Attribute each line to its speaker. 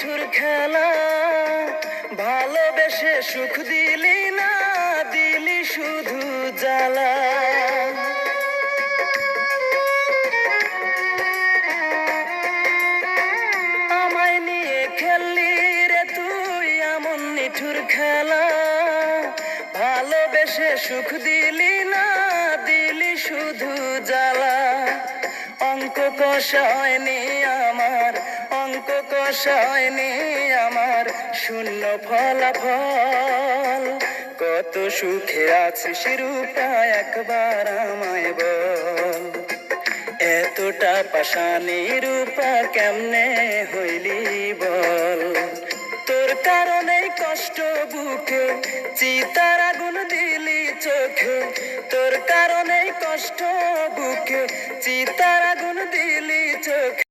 Speaker 1: নিঠুর খেলা, ভালোবেসে সুখ দিলি না, দিলি শুধু জ্বালা। আমায় নিয়ে খেললি রে তুই এমন নিঠুর খেলা, ভালোবেসে সুখ দিলি না, দিলি শুধু জ্বালা। অঙ্ক কষা হয়নি আমার, অঙ্ক কষা হয়নি আমার, শূন্য ফলাফল। কত সুখে আছিস রূপা একবার আমায় বল, এতটা পাষাণী রূপা কেমনে হইলি বল। তোর কারণেই কষ্ট বুকে, চিতার আগুন দিলি চোখে। তোর কারণেই কষ্ট বুকে, চিতার আগুন দিলি চোখে।